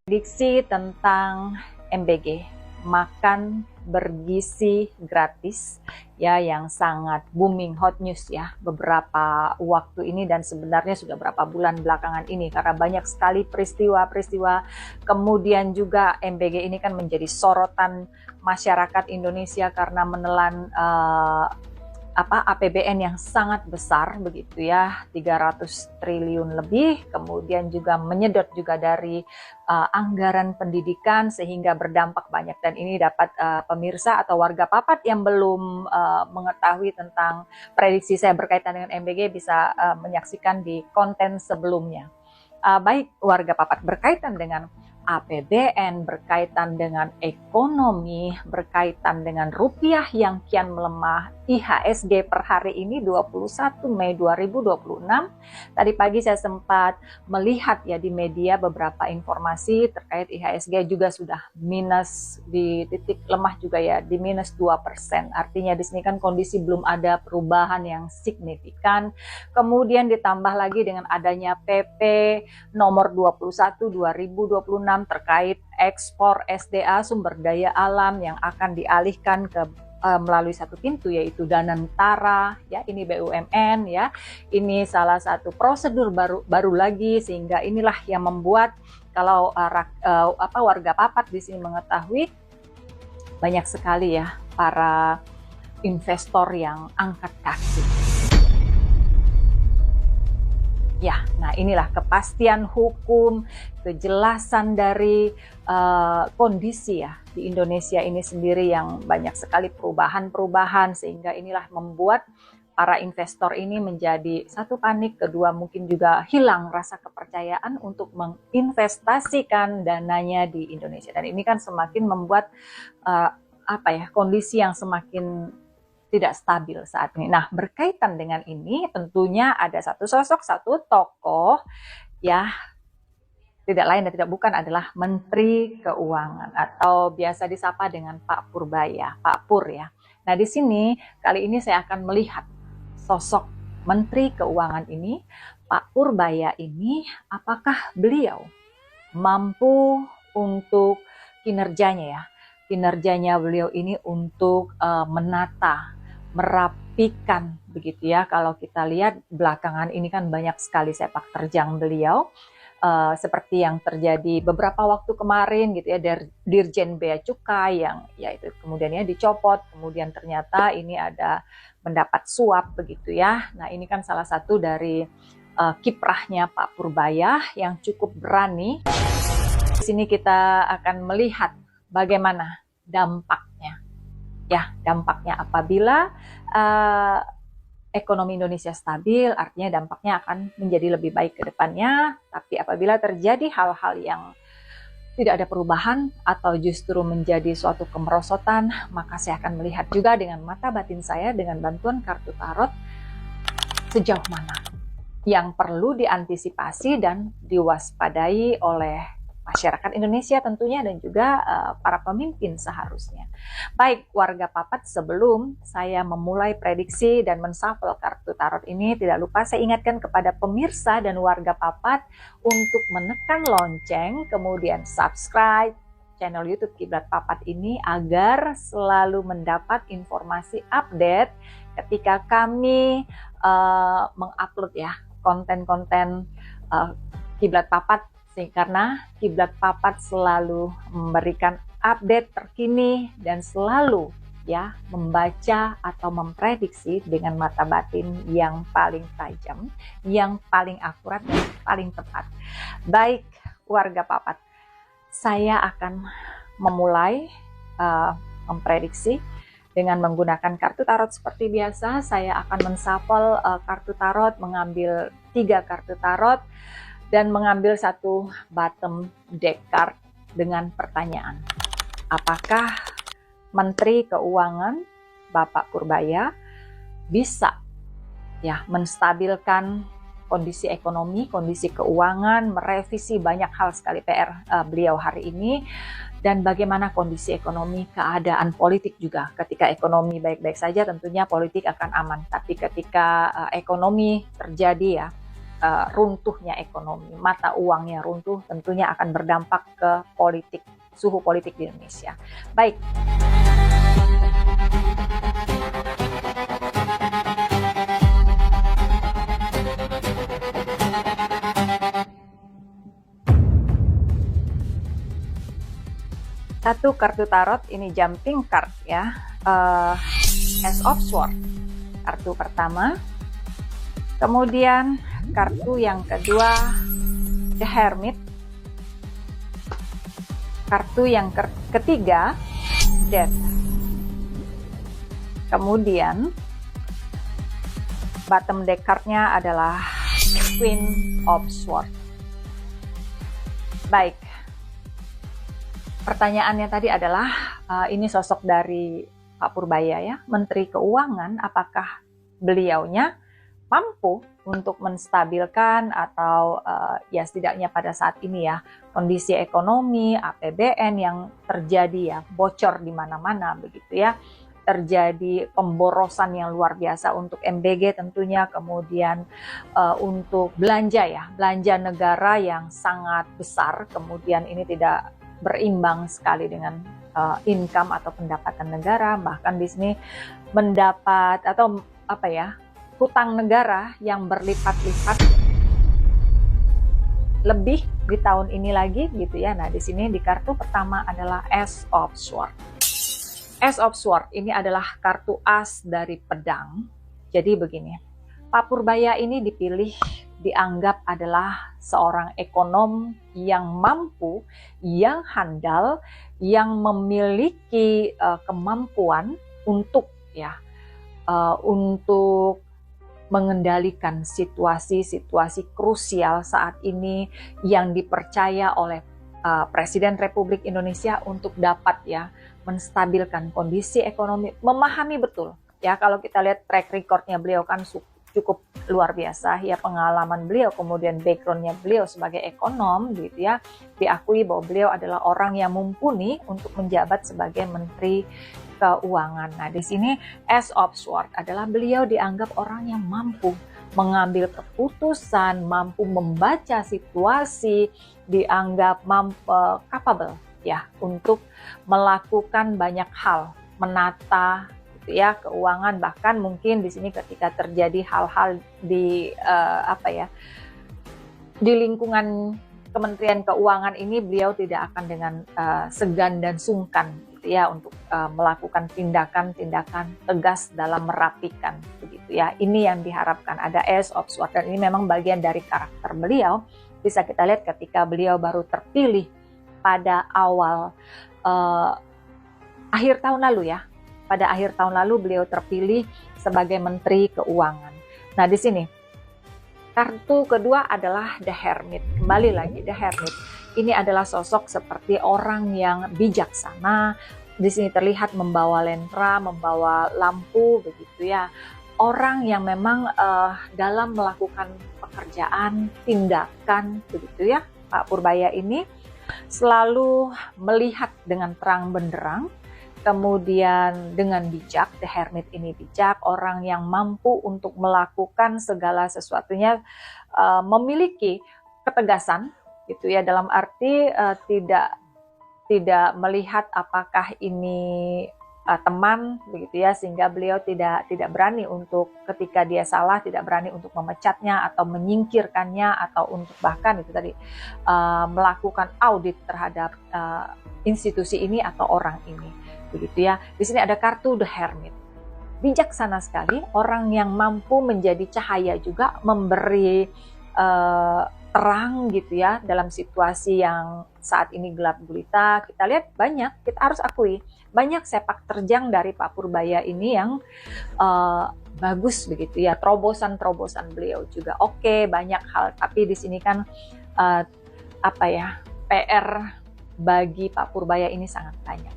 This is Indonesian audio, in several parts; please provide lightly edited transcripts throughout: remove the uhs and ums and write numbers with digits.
Prediksi tentang MBG, makan bergizi gratis ya, yang sangat booming hot news ya beberapa waktu ini dan sebenarnya sudah beberapa bulan belakangan ini, karena banyak sekali peristiwa-peristiwa. Kemudian juga MBG ini kan menjadi sorotan masyarakat Indonesia karena menelan APBN yang sangat besar begitu ya, 300 triliun lebih, kemudian juga menyedot juga dari anggaran pendidikan sehingga berdampak banyak. Dan ini dapat pemirsa atau warga Papat yang belum mengetahui tentang prediksi saya berkaitan dengan MBG bisa menyaksikan di konten sebelumnya. Baik warga Papat, berkaitan dengan APBN, berkaitan dengan ekonomi, berkaitan dengan rupiah yang kian melemah, IHSG per hari ini 21 Mei 2026. Tadi pagi saya sempat melihat ya di media beberapa informasi terkait IHSG juga sudah minus, di titik lemah juga ya, di minus 2%. Artinya di sini kan kondisi belum ada perubahan yang signifikan. Kemudian ditambah lagi dengan adanya PP nomor 21 2026 terkait ekspor SDA, sumber daya alam, yang akan dialihkan ke melalui satu pintu yaitu Danantara ya, ini BUMN ya. Ini salah satu prosedur baru lagi, sehingga inilah yang membuat kalau warga Papat di sini mengetahui banyak sekali ya para investor yang angkat kaki. Ya, nah inilah kepastian hukum, kejelasan dari kondisi ya di Indonesia ini sendiri yang banyak sekali perubahan-perubahan, sehingga inilah membuat para investor ini menjadi satu panik, kedua mungkin juga hilang rasa kepercayaan untuk menginvestasikan dananya di Indonesia. Dan ini kan semakin membuat kondisi yang semakin tidak stabil saat ini. Nah, berkaitan dengan ini tentunya ada satu sosok, satu tokoh ya, tidak lain dan tidak bukan adalah Menteri Keuangan atau biasa disapa dengan Pak Purbaya, Pak Pur ya. Nah, di sini kali ini saya akan melihat sosok Menteri Keuangan ini, Pak Purbaya ini, apakah beliau mampu untuk kinerjanya beliau ini untuk menata, merapikan begitu ya. Kalau kita lihat belakangan ini kan banyak sekali sepak terjang beliau, seperti yang terjadi beberapa waktu kemarin gitu ya, dari Dirjen Bea Cukai yang yaitu kemudian ya dicopot, kemudian ternyata ini ada mendapat suap begitu ya. Nah, ini kan salah satu dari kiprahnya Pak Purbaya yang cukup berani. Di sini kita akan melihat bagaimana dampaknya. Ya, dampaknya apabila ekonomi Indonesia stabil, artinya dampaknya akan menjadi lebih baik ke depannya. Tapi apabila terjadi hal-hal yang tidak ada perubahan atau justru menjadi suatu kemerosotan, maka saya akan melihat juga dengan mata batin saya dengan bantuan kartu tarot sejauh mana yang perlu diantisipasi dan diwaspadai oleh masyarakat Indonesia tentunya, dan juga para pemimpin seharusnya. Baik warga Papat, sebelum saya memulai prediksi dan menshuffle kartu tarot ini, tidak lupa saya ingatkan kepada pemirsa dan warga Papat untuk menekan lonceng, kemudian subscribe channel YouTube Kiblat Papat ini agar selalu mendapat informasi update ketika kami mengupload ya konten-konten Kiblat Papat, karena Kiblat Papat selalu memberikan update terkini dan selalu ya membaca atau memprediksi dengan mata batin yang paling tajam, yang paling akurat dan paling tepat. Baik warga Papat, saya akan memulai memprediksi dengan menggunakan kartu tarot seperti biasa. Saya akan menshuffle kartu tarot, mengambil 3 kartu tarot dan mengambil satu bottom deck card dengan pertanyaan, apakah Menteri Keuangan Bapak Purbaya bisa ya menstabilkan kondisi ekonomi, kondisi keuangan, merevisi banyak hal sekali PR beliau hari ini, dan bagaimana kondisi ekonomi, keadaan politik juga. Ketika ekonomi baik-baik saja tentunya politik akan aman, tapi ketika ekonomi terjadi ya runtuhnya ekonomi, mata uangnya runtuh, tentunya akan berdampak ke politik, suhu politik di Indonesia. Baik. Satu kartu tarot, ini jumping card ya, Ace of Swords, kartu pertama. Kemudian kartu yang kedua, The Hermit. Kartu yang ketiga, Death. Kemudian bottom deck card-nya adalah Queen of Swords. Baik. Pertanyaannya tadi adalah, ini sosok dari Pak Purbaya ya, Menteri Keuangan, apakah beliaunya mampu untuk menstabilkan atau ya setidaknya pada saat ini ya, kondisi ekonomi, APBN yang terjadi ya, bocor di mana-mana begitu ya, terjadi pemborosan yang luar biasa untuk MBG tentunya, kemudian untuk belanja ya, belanja negara yang sangat besar, kemudian ini tidak berimbang sekali dengan income atau pendapatan negara, bahkan di sini mendapat atau apa ya, hutang negara yang berlipat-lipat lebih di tahun ini lagi gitu ya. Nah, di sini di kartu pertama adalah Ace of Swords. Ace of Swords ini adalah kartu as dari pedang. Jadi begini, Pak Purbaya ini dipilih, dianggap adalah seorang ekonom yang mampu, yang handal, yang memiliki kemampuan untuk untuk mengendalikan situasi-situasi krusial saat ini yang dipercaya oleh Presiden Republik Indonesia untuk dapat ya menstabilkan kondisi ekonomi, memahami betul ya, kalau kita lihat track recordnya beliau kan cukup luar biasa ya, pengalaman beliau, kemudian backgroundnya beliau sebagai ekonom gitu ya, diakui bahwa beliau adalah orang yang mumpuni untuk menjabat sebagai Menteri Keuangan. Nah, di sini Ace of Swords adalah beliau dianggap orang yang mampu mengambil keputusan, mampu membaca situasi, dianggap capable ya untuk melakukan banyak hal, menata ya keuangan, bahkan mungkin di sini ketika terjadi hal-hal di di lingkungan Kementerian Keuangan ini, beliau tidak akan dengan segan dan sungkan gitu ya untuk melakukan tindakan-tindakan tegas dalam merapikan begitu ya. Ini yang diharapkan, ada Ace of Swords, dan ini memang bagian dari karakter beliau. Bisa kita lihat ketika beliau baru terpilih pada awal akhir tahun lalu ya. Pada akhir tahun lalu beliau terpilih sebagai Menteri Keuangan. Nah, di sini kartu kedua adalah The Hermit. Kembali lagi The Hermit. Ini adalah sosok seperti orang yang bijaksana. Di sini terlihat membawa lentera, membawa lampu begitu ya. Orang yang memang dalam melakukan pekerjaan, tindakan begitu ya. Pak Purbaya ini selalu melihat dengan terang benderang, kemudian dengan bijak. The Hermit ini bijak, orang yang mampu untuk melakukan segala sesuatunya, memiliki ketegasan gitu ya, dalam arti tidak melihat apakah ini teman begitu ya, sehingga beliau tidak berani untuk ketika dia salah, tidak berani untuk memecatnya atau menyingkirkannya, atau untuk bahkan itu tadi melakukan audit terhadap institusi ini atau orang ini begitu ya. Di sini ada kartu The Hermit. Bijaksana sekali, orang yang mampu menjadi cahaya juga, memberi terang gitu ya dalam situasi yang saat ini gelap gulita. Kita lihat banyak, kita harus akui, banyak sepak terjang dari Pak Purbaya ini yang bagus begitu ya. Terobosan-terobosan beliau juga oke, banyak hal. Tapi di sini kan PR bagi Pak Purbaya ini sangat banyak.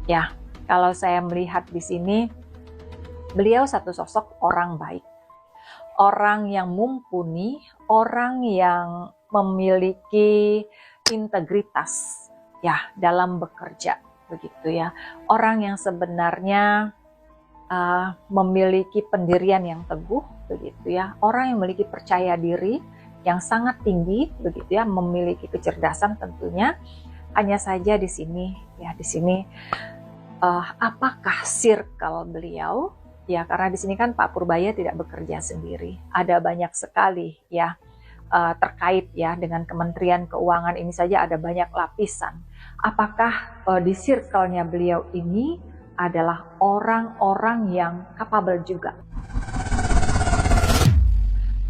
Ya, kalau saya melihat di sini, beliau satu sosok orang baik, orang yang mumpuni, orang yang memiliki integritas ya dalam bekerja begitu ya, orang yang sebenarnya memiliki pendirian yang teguh begitu ya, orang yang memiliki percaya diri yang sangat tinggi begitu ya, memiliki kecerdasan tentunya. Hanya saja di sini apakah circle beliau ya, karena di sini kan Pak Purbaya tidak bekerja sendiri, ada banyak sekali ya terkait ya dengan Kementerian Keuangan ini saja ada banyak lapisan. Apakah di circle-nya beliau ini adalah orang-orang yang capable juga,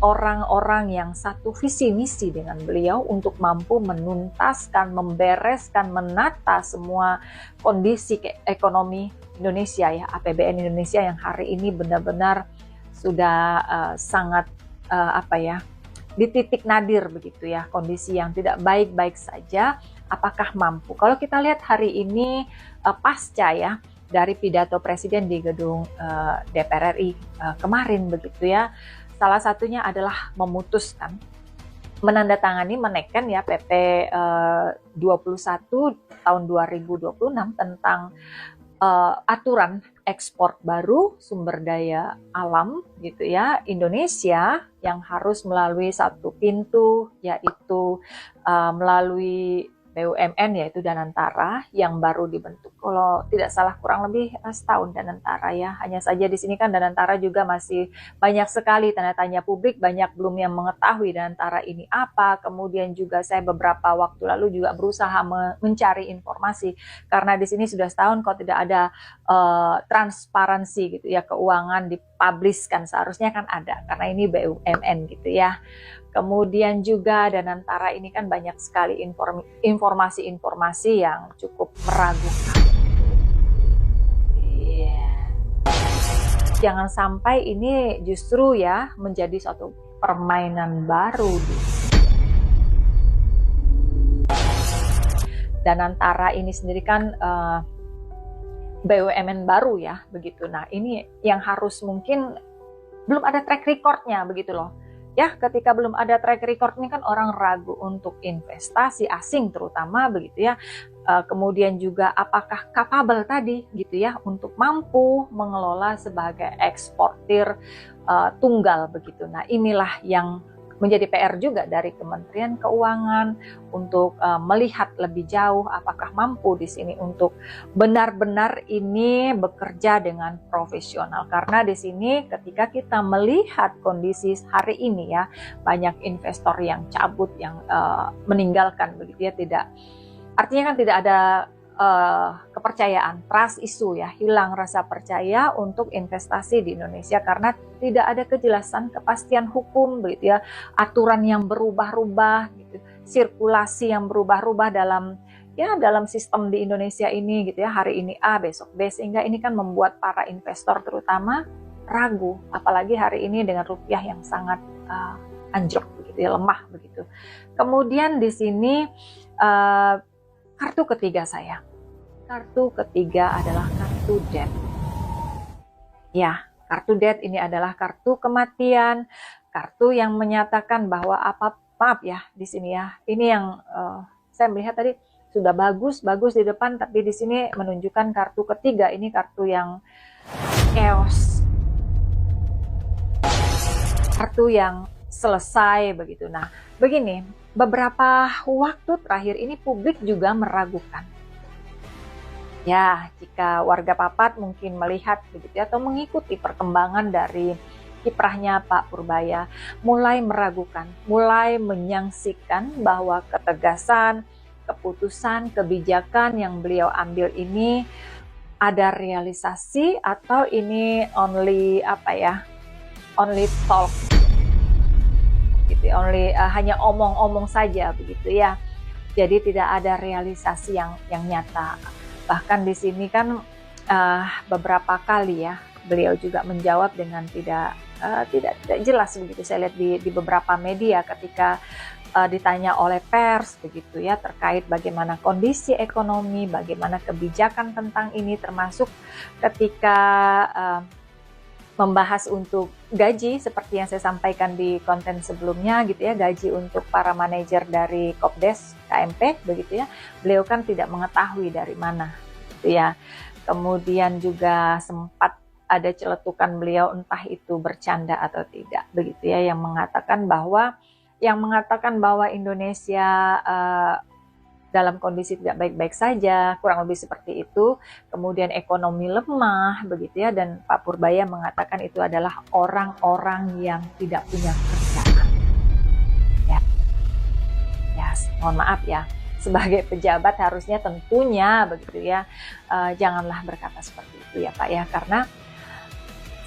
orang-orang yang satu visi misi dengan beliau untuk mampu menuntaskan, membereskan, menata semua kondisi ekonomi Indonesia ya, APBN Indonesia yang hari ini benar-benar sudah sangat di titik nadir begitu ya, kondisi yang tidak baik-baik saja. Apakah mampu? Kalau kita lihat hari ini pasca ya dari pidato Presiden di gedung DPR RI kemarin begitu ya, salah satunya adalah memutuskan menandatangani, menaikkan ya PP 21 tahun 2026 tentang aturan ekspor baru sumber daya alam gitu ya, Indonesia yang harus melalui satu pintu, yaitu melalui BUMN yaitu Danantara yang baru dibentuk. Kalau tidak salah kurang lebih setahun Danantara ya. Hanya saja di sini kan Danantara juga masih banyak sekali tanda tanya publik, banyak belum yang mengetahui Danantara ini apa. Kemudian juga saya beberapa waktu lalu juga berusaha mencari informasi karena di sini sudah setahun kok tidak ada transparansi gitu ya, keuangan dipublishkan, seharusnya kan ada karena ini BUMN gitu ya. Kemudian juga Danantara ini kan banyak sekali informasi-informasi yang cukup meragukan. Jangan sampai ini justru ya menjadi suatu permainan baru. Danantara ini sendiri kan BUMN baru ya begitu. Nah ini yang harus mungkin belum ada track recordnya begitu loh. Ya, ketika belum ada track record ini kan orang ragu untuk investasi asing terutama begitu ya. Kemudian juga apakah capable tadi gitu ya untuk mampu mengelola sebagai eksportir tunggal begitu. Nah, inilah yang menjadi PR juga dari Kementerian Keuangan untuk melihat lebih jauh apakah mampu di sini untuk benar-benar ini bekerja dengan profesional. Karena di sini ketika kita melihat kondisi hari ini ya, banyak investor yang cabut, yang meninggalkan begitu ya, tidak, artinya kan tidak ada kepercayaan, trust issue ya, hilang rasa percaya untuk investasi di Indonesia karena tidak ada kejelasan, kepastian hukum begitu ya, aturan yang berubah-ubah gitu, sirkulasi yang berubah-ubah dalam sistem di Indonesia ini gitu ya, hari ini A, besok B, sehingga ini kan membuat para investor terutama ragu, apalagi hari ini dengan rupiah yang sangat anjlok begitu ya, lemah begitu. Kemudian di sini kartu ketiga saya. Kartu ketiga adalah kartu death. Ya, kartu death ini adalah kartu kematian, kartu yang menyatakan bahwa maaf ya di sini ya. Ini yang saya melihat tadi sudah bagus di depan, tapi di sini menunjukkan kartu ketiga, ini kartu yang chaos. Kartu yang selesai begitu. Nah, begini, beberapa waktu terakhir ini publik juga meragukan. Ya, jika warga Papat mungkin melihat begitu atau mengikuti perkembangan dari kiprahnya Pak Purbaya, mulai meragukan, mulai menyaksikan bahwa ketegasan, keputusan, kebijakan yang beliau ambil ini ada realisasi atau ini only talk gitu, hanya omong-omong saja begitu ya. Jadi tidak ada realisasi yang nyata. Bahkan di sini kan beberapa kali ya beliau juga menjawab dengan tidak jelas begitu. Saya lihat di beberapa media ketika ditanya oleh pers begitu ya terkait bagaimana kondisi ekonomi, bagaimana kebijakan tentang ini, termasuk ketika membahas untuk gaji seperti yang saya sampaikan di konten sebelumnya gitu ya, gaji untuk para manajer dari Kopdes KMP begitu ya, beliau kan tidak mengetahui dari mana gitu ya. Kemudian juga sempat ada celetukan beliau, entah itu bercanda atau tidak, begitu ya, yang mengatakan bahwa Indonesia dalam kondisi tidak baik-baik saja, kurang lebih seperti itu. Kemudian ekonomi lemah, begitu ya, dan Pak Purbaya mengatakan itu adalah orang-orang yang tidak punya kerjaan. Ya, mohon maaf ya, sebagai pejabat harusnya tentunya begitu ya, janganlah berkata seperti itu ya Pak ya, karena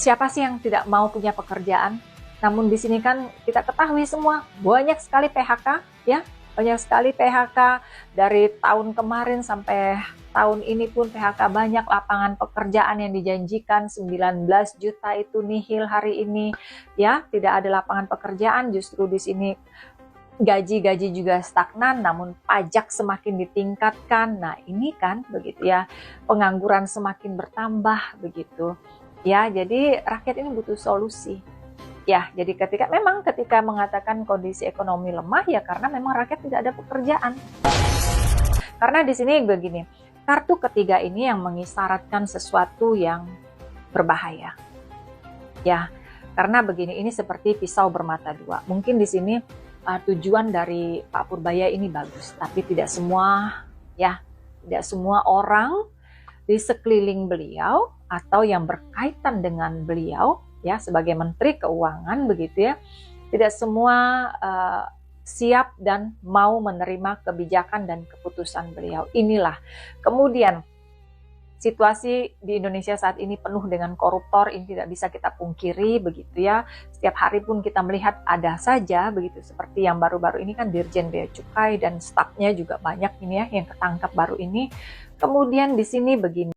siapa sih yang tidak mau punya pekerjaan? Namun di sini kan kita ketahui semua banyak sekali PHK ya, banyak sekali PHK dari tahun kemarin sampai tahun ini pun PHK, banyak lapangan pekerjaan yang dijanjikan 19 juta itu nihil hari ini ya, tidak ada lapangan pekerjaan, justru di sini gaji-gaji juga stagnan, namun pajak semakin ditingkatkan. Nah, ini kan begitu ya, pengangguran semakin bertambah begitu. Ya, jadi rakyat ini butuh solusi. Ya, jadi ketika mengatakan kondisi ekonomi lemah ya karena memang rakyat tidak ada pekerjaan. Karena di sini begini, kartu ketiga ini yang mengisyaratkan sesuatu yang berbahaya. Ya, karena begini, ini seperti pisau bermata dua. Mungkin di sini tujuan dari Pak Purbaya ini bagus, tapi tidak semua orang di sekeliling beliau atau yang berkaitan dengan beliau ya sebagai Menteri Keuangan begitu ya, tidak semua siap dan mau menerima kebijakan dan keputusan beliau. Inilah kemudian situasi di Indonesia saat ini penuh dengan koruptor, ini tidak bisa kita pungkiri begitu ya. Setiap hari pun kita melihat ada saja begitu, seperti yang baru-baru ini kan Dirjen Bea Cukai dan stafnya juga banyak ini ya yang ketangkap baru ini. Kemudian di sini begini.